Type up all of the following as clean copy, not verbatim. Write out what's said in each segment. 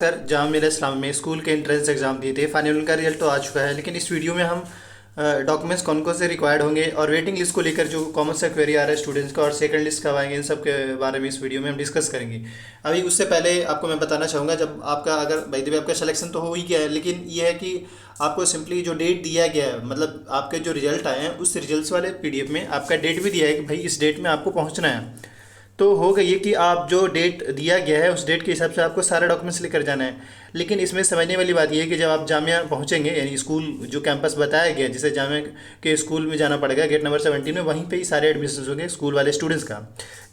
Sir जाम मिलिया इस्लाम में school के एंट्रेंस एग्ज़ाम दिए थे, फाइनल का रिजल्ट तो आ चुका है। लेकिन इस वीडियो में हम डॉक्यूमेंट्स कौन कौन से रिक्वायर्ड होंगे और वेटिंग लिस्ट को लेकर जो कॉमन सा क्वेरी आ रहा है स्टूडेंट्स का और सेकंड लिस्ट कब आएंगे, इन सब के बारे में इस वीडियो में हम डिस्कस करेंगे। अभी उससे पहले आपको मैं बताना चाहूँगा, जब आपका अगर भाई देवी आपका सिलेक्शन तो हो ही गया है, लेकिन ये है कि आपको सिंपली जो डेट दिया गया है, मतलब आपके जो रिजल्ट आए हैं उस रिजल्ट्स वाले पीडीएफ में आपका डेट भी दिया है कि भाई इस डेट में आपको पहुँचना है। तो हो गई है कि आप जो डेट दिया गया है उस डेट के हिसाब से आपको सारे डॉक्यूमेंट्स लेकर जाना है। लेकिन इसमें समझने वाली बात यह है कि जब आप जामिया पहुंचेंगे, यानी स्कूल जो कैंपस बताया गया जिसे जामिया के स्कूल में जाना पड़ेगा, गेट नंबर 17 में, वहीं पे ही सारे एडमिशन होंगे स्कूल वाले स्टूडेंट्स का,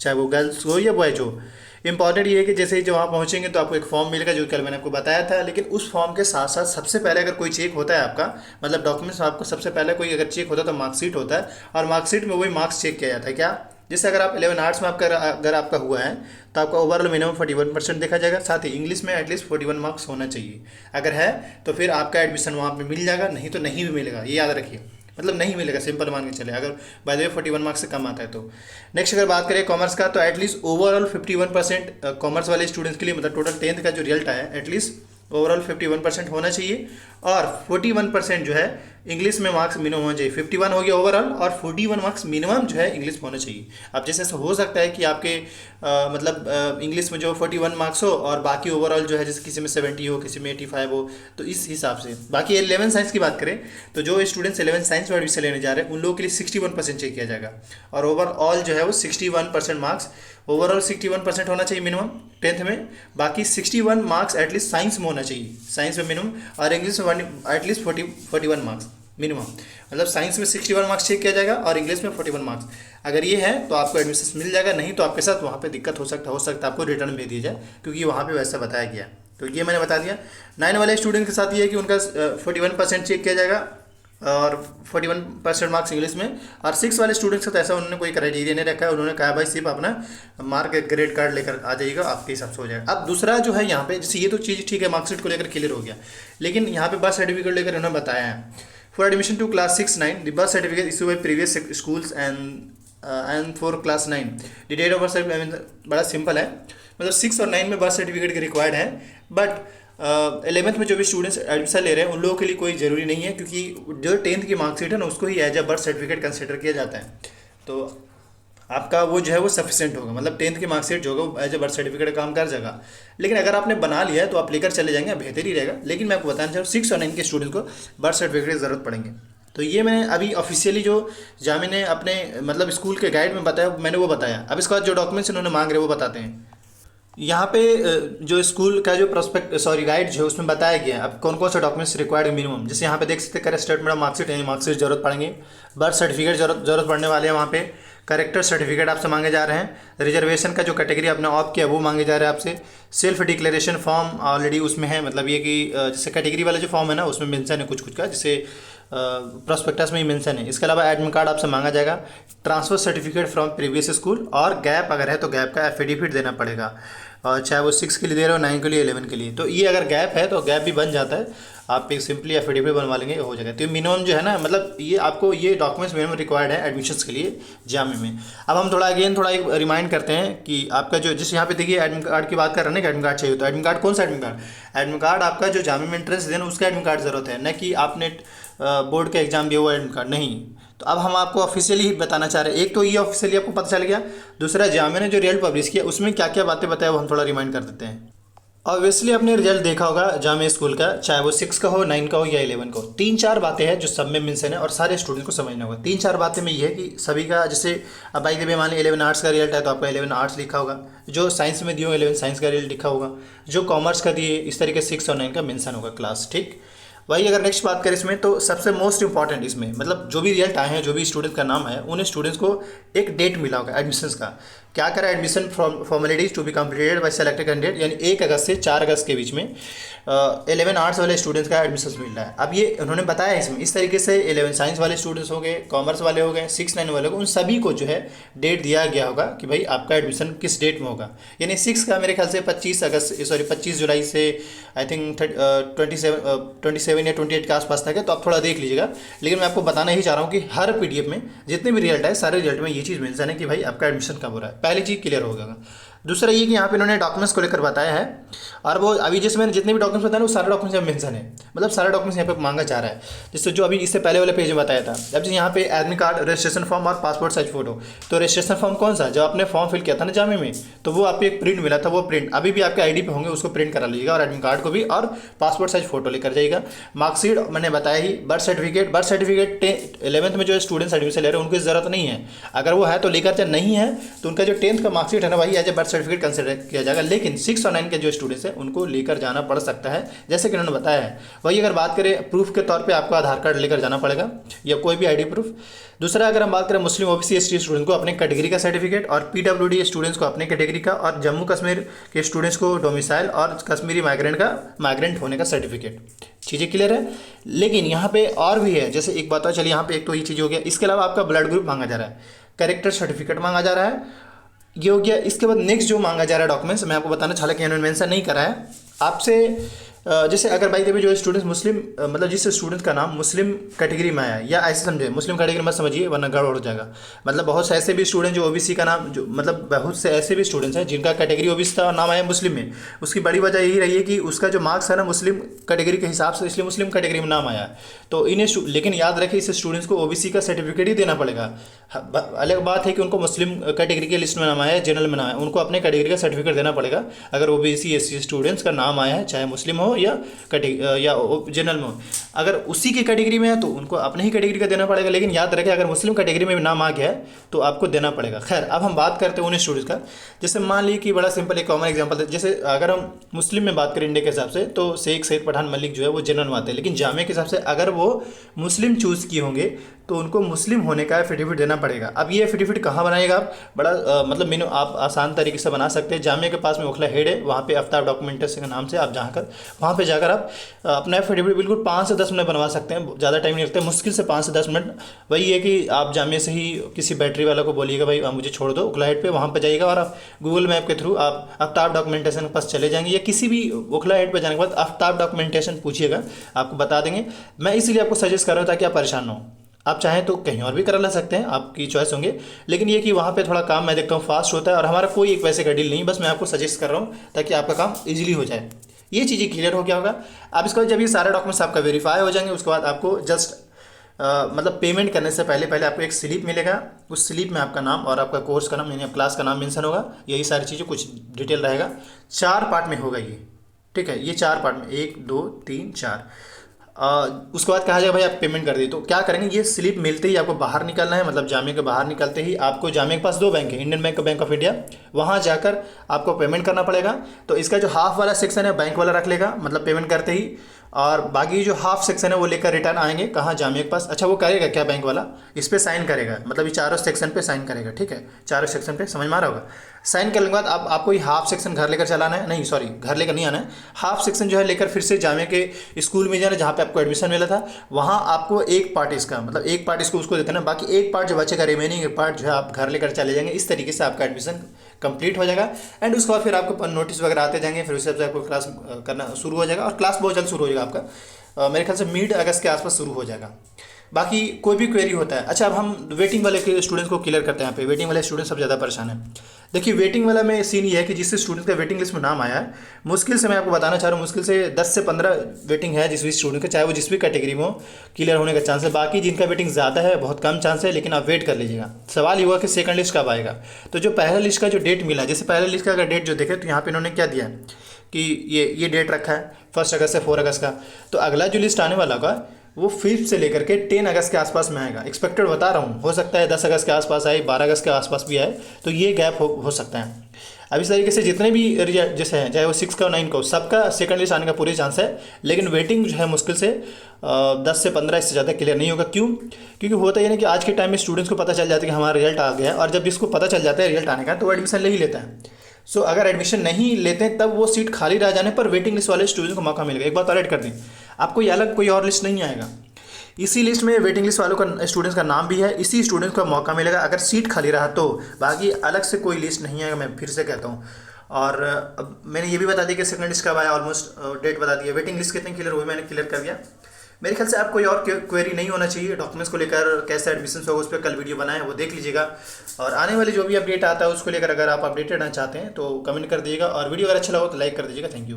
चाहे वो गर्ल्स हो या बॉयज हो। इंपॉर्टेंट ये है कि जैसे ही जब वहाँ पहुँचेंगे तो आपको एक फॉर्म मिलेगा, जो कल मैंने आपको बताया था। लेकिन उस फॉर्म के साथ साथ सबसे पहले अगर कोई चेक होता है आपका, मतलब डॉक्यूमेंट्स आपको सबसे पहले कोई अगर चेक होता है तो मार्कशीट होता है, और मार्कशीट में वही मार्क्स चेक किया जाता है। क्या? जैसे अगर आप 11 आर्ट्स में आपका अगर आपका हुआ है तो आपका ओवरऑल मिनिमम 41% देखा जाएगा, साथ ही इंग्लिश में एटलीस्ट 41 मार्क्स होना चाहिए। अगर है तो फिर आपका एडमिशन वहाँ पे मिल जाएगा, नहीं तो नहीं भी मिलेगा, ये याद रखिए। मतलब नहीं मिलेगा, सिंपल मान के चले, अगर बाय द वे 41 मार्क्स से कम आता है तो। नेक्स्ट अगर बात करें कॉमर्स का, तो एटलीस्ट ओवरऑल 51% कॉमर्स वाले स्टूडेंट्स के लिए, मतलब टोटल 10th का जो रिजल्ट आया है एटलीस्ट ओवरऑल 51% होना चाहिए, और 41% जो है इंग्लिश में मार्क्स मिनिमम होना चाहिए। 51 हो गया ओवरऑल, और 41 मार्क्स मिनिमम जो है इंग्लिश में होना चाहिए। अब जैसे ऐसा हो सकता है कि आपके मतलब इंग्लिश में जो 41 मार्क्स हो और बाकी ओवरऑल जो है, जैसे किसी में 70 हो, किसी में 85 हो, तो इस हिसाब से। बाकी 11 साइंस की बात करें तो जो स्टूडेंट्स 11 साइंस में एडमिशन लेने जा रहे हैं उन लोगों के लिए 61% चेक किया जाएगा, और ओवरऑल जो है वो 61% मार्क्स, ओवरऑल 61% होना चाहिए मिनिमम 10th में। बाकी 61 मार्क्स एटलीस्ट साइंस में होना चाहिए, साइंस में मिनिमम, और इंग्लिश में एटलीस्ट 41 मार्क्स मिनिमम। मतलब साइंस में 61 मार्क्स चेक किया जाएगा और इंग्लिश में 41 मार्क्स। अगर ये है तो आपको एडमिशन मिल जाएगा, नहीं तो आपके साथ वहाँ पे दिक्कत हो सकता है आपको रिटर्न भेज दिया जाए, क्योंकि वहाँ पे वैसा बताया गया। तो ये मैंने बता दिया। 9 वाले स्टूडेंट के साथ ये है कि उनका 41% चेक किया जाएगा और 41% मार्क्स इंग्लिश में। और 6 वाले स्टूडेंट्स का तो ऐसा उन्होंने कोई क्राइटेरिया नहीं रखा है, उन्होंने कहा भाई सिर्फ अपना मार्क ग्रेड कार्ड लेकर आ जाइएगा, आपके हिसाब से हो जाएगा। अब दूसरा जो है यहाँ पे, जैसे ये तो चीज़ ठीक है, मार्कशीट को लेकर क्लियर हो गया, लेकिन यहाँ पे बर्थ सर्टिफिकेट लेकर उन्होंने बताया है for admission to class 6-9 the birth certificate issue by previous schools and for class 9 the date of birth certificate. बड़ा सिंपल है, मतलब 6 और 9 में बर्थ सर्टिफिकेट के रिक्वायर्ड है, बट 11th में जो भी स्टूडेंट्स एडमिशन ले रहे हैं उन लोगों के लिए कोई ज़रूरी नहीं है, क्योंकि जो 10th की मार्कशीट है ना उसको ही as a birth certificate consider किया जाता है। तो आपका वो जो है वो सफिशिएंट होगा, मतलब 10th की मार्कशीट जो होगा वो एज अ बर्थ सर्टिफिकेट काम कर जाएगा। लेकिन अगर आपने बना लिया है तो आप लेकर चले जाएंगे, बेहतर ही रहेगा। लेकिन मैं आपको बताना चाहूँ 6 और 9 के स्टूडेंट को बर्थ सर्टिफिकेट की ज़रूरत पड़ेंगे। तो ये मैंने अभी ऑफिशियली जो जामिया ने अपने मतलब स्कूल के गाइड में बताया, मैंने वो बताया। अब इसके बाद जो डॉक्यूमेंट्स इन्होंने मांग रहे हैं वो बताते हैं। यहाँ पे जो स्कूल का जो प्रोस्पेक्ट गाइड जो है उसमें बताया गया है अब कौन कौन से डॉक्यूमेंट्स रिक्वायर्ड मिनिमम। जैसे यहाँ पे देख सकते हैं, करेक्ट स्टेटमेंट ऑफ मार्कशीट, यानी मार्कशीट जरूरत पड़ेंगे, बर्थ सर्टिफिकेट जरूरत पड़ने वाले हैं वहाँ पे, करेक्टर सर्टिफिकेट आपसे मांगे जा रहे हैं, रिजर्वेशन का जो कैटेगरी आपने ऑप्ट किया वो मांगे जा रहे हैं आपसे, सेल्फ डिक्लेरेशन फॉर्म ऑलरेडी उसमें है, मतलब ये कि जैसे कैटेगरी वाला जो फॉर्म है ना उसमें मेंशन है कुछ कुछ का, जैसे प्रोस्पेक्टस में ही मेंशन है। इसके अलावा एडमिट कार्ड आपसे मांगा जाएगा, transfer certificate from previous school, और गैप अगर है तो गैप का एफिडेविट देना पड़ेगा, और चाहे वो 6 के लिए दे रहे हो, 9 के लिए, 11 के लिए। तो ये अगर गैप है तो गैप भी बन जाता है, आप एक सिंपली एफिडेविट बनवा लेंगे हो जाएगा। तो मिनिमम जो है ना, मतलब ये आपको ये डॉक्यूमेंट्स मिनिमम रिक्वायर्ड है एडमिशन्स के लिए जामिया में। अब हम थोड़ा एक रिमाइंड करते हैं कि आपका जो जिस यहाँ पे देखिए एडमिट कार्ड की बात कर रहे हैं ना कि एडमिट कार्ड चाहिए, तो एडमिट कार्ड कौन सा एडमिट कार्ड? एडमिट कार्ड आपका जो जामिया में एंट्रेंस देना उसका एडमिट कार्ड ज़रूरत है, न कि आपने बोर्ड का एग्जाम दिया हुआ एडमिट कार्ड नहीं। तो अब हम आपको ऑफिशियली ही बताना चाह रहे हैं, एक तो ये ऑफिशियली आपको पता चल गया, दूसरा जामिया ने जो रिजल्ट पब्लिश किया उसमें क्या क्या बातें बताया वो हम थोड़ा रिमाइंड कर देते हैं। ऑब्वियसली आपने रिजल्ट देखा होगा जामिया स्कूल का, चाहे वो 6 का हो, 9 का हो या 11 का हो। 3-4 बातें हैं जो सब में मेंशन है और सारे स्टूडेंट को समझना होगा। 3-4 बातें में ये है कि सभी का, जैसे अब बाई द वे मान ली 11 आर्ट्स का रिजल्ट है तो आपका 11 आर्ट्स लिखा होगा, जो साइंस में दिए हो 11 साइंस का रिजल्ट लिखा होगा, जो कॉमर्स का दिए इस तरीके 6 और 9 का मेंशन होगा क्लास, ठीक। वही अगर नेक्स्ट बात करें इसमें, तो सबसे मोस्ट इंपॉर्टेंट इसमें, मतलब जो भी रिजल्ट आए हैं, जो भी स्टूडेंट का नाम है, उन स्टूडेंट्स को एक डेट मिला होगा एडमिशन्स का। क्या करा, admission formalities to be completed by selected candidate, यानी 1 अगस्त से 4 अगस्त के बीच में 11 आर्ट्स वाले स्टूडेंट्स का एडमिशन मिल रहा है। अब ये उन्होंने बताया इसमें इस तरीके से 11 साइंस वाले स्टूडेंट्स हो गए, कॉमर्स वाले हो गए, 6-9 वाले हो गए, उन सभी को जो है डेट दिया गया होगा कि भाई आपका एडमिशन किस डेट में होगा। यानी 6 का मेरे ख्याल से 25 जुलाई से आई थिंक 27 या 28 के आसपास तक है, तो आप थोड़ा देख लीजिएगा। लेकिन मैं आपको बताना ही चाह रहा हूँ कि हर पीडीएफ में जितने भी रिजल्ट है सारे रिजल्ट में ये चीज़ मेंशन है कि भाई आपका एडमिशन कब हो रहा है, पहली चीज़ क्लियर होगा। दूसरा ये कि यहाँ पे इन्होंने डॉक्यूमेंट्स को लेकर बताया है, और वो अभी जैसे मैंने जितने भी डॉक्यूमेंट्स बताए ना, वो सारे डॉक्यूमेंट्स यहाँ मेंशन है, मतलब सारे डॉक्यूमेंट्स यहाँ पे मांगा जा रहा है, जिससे जो अभी इससे पहले वाले पेज में बताया था। अब जैसे यहाँ पे एडमिट कार्ड, रजिस्ट्रेशन फॉर्म और पासपोर्ट साइज फोटो। तो रजिस्ट्रेशन फॉर्म कौन सा, जब आपने फॉर्म फिल किया था ना जामे में, तो वो आपको एक प्रिंट मिला था, वो प्रिंट अभी भी आपके आईडी पे होंगे, उसको प्रिंट करा लीजिएगा, और एडमिट कार्ड को भी, और पासपोर्ट साइज फोटो लेकर जाइएगा। मार्कशीट मैंने बताया ही, बर्थ सर्टिफिकेट 11th में जो स्टूडेंट्स एडमिशन ले रहे हैं उनकी ज़रूरत नहीं है, अगर वो है तो लेकर, चाहे नहीं है तो उनका जो 10th का मार्कशीट है ना, वही as a birth certificate consider किया जाएगा। लेकिन 6 और 9 के जो स्टूडेंट्स हैं उनको लेकर जाना पड़ सकता है, जैसे कि उन्होंने बताया है। वही अगर बात करें प्रूफ के तौर पे, आपको आधार कार्ड लेकर जाना पड़ेगा या कोई भी आईडी प्रूफ। दूसरा, अगर हम बात करें मुस्लिम ओबीसी एसटी स्टूडेंट को अपने कैटेगरी का सर्टिफिकेट, और पीडब्ल्यूडी स्टूडेंट्स को अपने कैटेगरी का, और जम्मू कश्मीर के स्टूडेंट्स को डोमिसाइल और कश्मीरी माइग्रेंट होने का सर्टिफिकेट। चीज़ें क्लियर है। लेकिन यहाँ पे और भी है, जैसे एक बात और चलिए, यहाँ पे एक तो ये चीज़ हो गया, इसके अलावा आपका ब्लड ग्रुप मांगा जा रहा है, कैरेक्टर सर्टिफिकेट मांगा जा रहा है, ये हो गया। इसके बाद नेक्स्ट जो मांगा जा रहा है डॉक्यूमेंट्स, मैं आपको बताना, हालांकि इन्होंने मेंशन नहीं करा है आपसे। जैसे अगर भाई देवी जो स्टूडेंट्स मुस्लिम, मतलब जिस स्टूडेंट का नाम मुस्लिम कैटेगरी में आया, या ऐसे समझे, मुस्लिम कैटेगरी मत समझिए वरना गड़बड़ हो जाएगा। मतलब बहुत से ऐसे भी स्टूडेंट जो ओबीसी का नाम, जो मतलब बहुत से ऐसे भी स्टूडेंट्स हैं जिनका कैटेगरी ओबीसी था और नाम आया मुस्लिम में, उसकी बड़ी वजह यही रही है कि उसका जो मार्क्स है ना मुस्लिम कैटेगरी के हिसाब से, इसलिए मुस्लिम कैटेगरी में नाम आया। तो इन्हें, लेकिन याद रखें इस स्टूडेंट्स को ओबीसी का सर्टिफिकेट ही देना पड़ेगा। अलग बात है कि उनको मुस्लिम कैटेगरी के लिस्ट में नाम आया है, जनरल में नाम आया, उनको अपने कैटेगरी का सर्टिफिकेट देना पड़ेगा। अगर ओबीसी एससी स्टूडेंट्स का नाम आया है, चाहे मुस्लिम हो या जनरल में हो, अगर उसी की कैटेगरी में है तो उनको अपने ही कैटेगरी का देना पड़ेगा। लेकिन याद रखें अगर मुस्लिम कैटेगरी में भी नाम आ गया है तो आपको देना पड़ेगा। खैर, अब हम बात करते हैं उन स्टूडेंट्स का। जैसे मान लीजिए कि बड़ा सिंपल एक कॉमन एग्जांपल है, जैसे अगर हम मुस्लिम में बात करें इंडिया के हिसाब से, तो शेख सैयद पठान मलिक जो है वो जनरल में आते हैं। लेकिन जामे के हिसाब से अगर वो मुस्लिम चूज़ किए होंगे तो उनको मुस्लिम होने का एफिडेविट देना पड़ेगा। अब ये एफिडेविट कहाँ बनाएगा आप, बड़ा मतलब मीनू आप आसान तरीके से बना सकते हैं। जामे के पास में ओखला हेड है, वहाँ पे आफ्ताब डॉक्यूमेंटेशन के नाम से आप जाकर वहाँ पे जाकर आप अपना एफिडेविट बिल्कुल 5 से 10 मिनट बनवा सकते हैं। ज़्यादा टाइम नहीं लगता, मुश्किल से 5 से 10 मिनट। वही है कि आप जामे से ही किसी बैटरी वाला को बोलिएगा भाई मुझे छोड़ दो ओखला हेड पे, वहाँ पर जाइएगा और आप गूगल मैप के थ्रू आप आफ्ताब डॉक्यूमेंटेशन के पास चले जाएंगे, या किसी भी ओखला हेड पर जाने के बाद आफ्ताब डॉक्यूमेंटेशन पूछिएगा, आपको बता देंगे। मैं इसीलिए आपको सजेस्ट कर रहा हूँ ताकि आप परेशान ना हो। आप चाहें तो कहीं और भी करा ला सकते हैं, आपकी चॉइस होंगे, लेकिन ये कि वहाँ पे थोड़ा काम मैं देखता हूँ फास्ट होता है, और हमारा कोई एक पैसे का डील नहीं, बस मैं आपको सजेस्ट कर रहा हूँ ताकि आपका काम इजीली हो जाए। ये चीज़ें क्लियर हो गया होगा। अब इसके बाद जब ये सारे डॉक्यूमेंट्स आपका वेरीफाई हो जाएंगे, उसके बाद आपको जस्ट मतलब पेमेंट करने से पहले पहले आपको एक स्लिप मिलेगा। उस स्लिप में आपका नाम और आपका कोर्स का नाम यानी क्लास का नाम मेंशन होगा, यही सारी चीज़ें, कुछ डिटेल रहेगा। 4 पार्ट में होगा ये, ठीक है, ये 4 पार्ट में, 1 2 3 4। उसके बाद कहा जाएगा भाई आप पेमेंट कर दिए, तो क्या करेंगे, ये स्लिप मिलते ही आपको बाहर निकलना है। मतलब जामे के बाहर निकलते ही आपको, जामे के पास 2 बैंक है, इंडियन बैंक और बैंक ऑफ इंडिया, वहाँ जाकर आपको पेमेंट करना पड़ेगा। तो इसका जो हाफ वाला सेक्शन है बैंक वाला रख लेगा, मतलब पेमेंट करते ही, और बाकी जो हाफ सेक्शन है वो लेकर रिटर्न आएंगे कहाँ, जामे के पास। अच्छा, वो करेगा क्या बैंक वाला, इस पर साइन करेगा, मतलब ये चारों सेक्शन पे साइन करेगा, ठीक है, चारों सेक्शन पे, समझ में आ रहा होगा। साइन करने के बाद आपको ये हाफ सेक्शन घर लेकर चलाना है, नहीं सॉरी घर लेकर नहीं आना है, हाफ सेक्शन जो है लेकर फिर से जामे के स्कूल में जाना जहाँ पे आपको एडमिशन मिला था, वहाँ आपको एक पार्ट इसका, मतलब एक पार्ट इसको उसको देते ना, बाकी एक पार्ट जो बचेगा रिमेनिंग पार्ट जो है आप घर लेकर चले जाएंगे। इस तरीके से आपका एडमिशन कंप्लीट हो जाएगा। एंड उसके बाद फिर आपको नोटिस वगैरह आते जाएंगे, फिर उस हिसाब से आपको क्लास करना शुरू हो जाएगा, और क्लास बहुत जल्द शुरू हो जाएगा आपका, मेरे ख्याल से मिड अगस्त के आसपास शुरू हो जाएगा। बाकी कोई भी क्वेरी होता है। अच्छा, अब हम वेटिंग वाले के स्टूडेंट्स को क्लियर करते हैं। यहाँ पे वेटिंग वाले स्टूडेंट सब ज़्यादा परेशान है। देखिए, वेटिंग वाला में सीन ये है कि जिस स्टूडेंट का वेटिंग लिस्ट में नाम आया है, मुश्किल से मैं आपको बताना चाह रहा हूँ, मुश्किल से 10 से 15 वेटिंग है जिस भी स्टूडेंट का, चाहे वो जिस भी कैटेगरी में हो, क्लियर होने का चांस है। बाकी जिनका वेटिंग ज़्यादा है बहुत कम चांस है, लेकिन आप वेट कर लीजिएगा। सवाल ये हुआ कि सेकंड लिस्ट कब आएगा। तो जो पहला लिस्ट का जो डेट मिला, जैसे पहला लिस्ट का अगर डेट जो देखें तो यहाँ पे इन्होंने क्या दिया है कि ये डेट रखा है 1 अगस्त से 4 अगस्त का। तो अगला जो लिस्ट आने वाला होगा वो 5 से लेकर के 10 अगस्त के आसपास में आएगा। एक्सपेक्टेड बता रहा हूँ, हो सकता है 10 अगस्त के आसपास आए, 12 अगस्त के आसपास भी आए, तो ये गैप हो सकता है। अब इस तरीके से जितने भी रिजल्ट जैसे हैं, चाहे वो 6 का 9 का, सबका सेकंड लिस्ट आने का पूरी चांस है। लेकिन वेटिंग जो है मुश्किल से 10 से 15 इससे ज़्यादा क्लियर नहीं होगा। क्यों? क्योंकि होता है ना कि आज के टाइम में स्टूडेंट्स को पता चल जाता है कि हमारा रिजल्ट आ गया है, और जब जिसको पता चल जाता है रिजल्ट आने का तो वो एडमिशन ले ही लेता है। सो अगर एडमिशन नहीं लेते हैं तब वो सीट खाली रह जाने पर वेटिंग लिस्ट वाले स्टूडेंट्स को मौका मिलेगा। एक बात और ऐड कर दें, आपको ये अलग कोई और लिस्ट नहीं आएगा, इसी लिस्ट में वेटिंग लिस्ट वालों का स्टूडेंट्स का नाम भी है, इसी स्टूडेंट्स को मौका मिलेगा अगर सीट खाली रहा तो। बाकी अलग से कोई लिस्ट नहीं आएगा, मैं फिर से कहता हूँ। और अब मैंने ये भी बता दिया कि सेकंड लिस्ट कब आया, ऑलमोस्ट डेट बता दी है। वेटिंग लिस्ट कितने क्लियर हुए मैंने क्लियर कर दिया। मेरे ख्याल से आप कोई और क्वेरी नहीं होना चाहिए डॉक्यूमेंट्स को लेकर, कैसे एडमिशन होगा उस पर कल वीडियो बनाए वो देख लीजिएगा। और आने वाली जो भी अपडेट आता है उसको लेकर अगर आप अपडेटेड रहना चाहते हैं तो कमेंट कर दीजिएगा, और वीडियो अगर अच्छा लगा तो लाइक कर दीजिएगा। Thank you.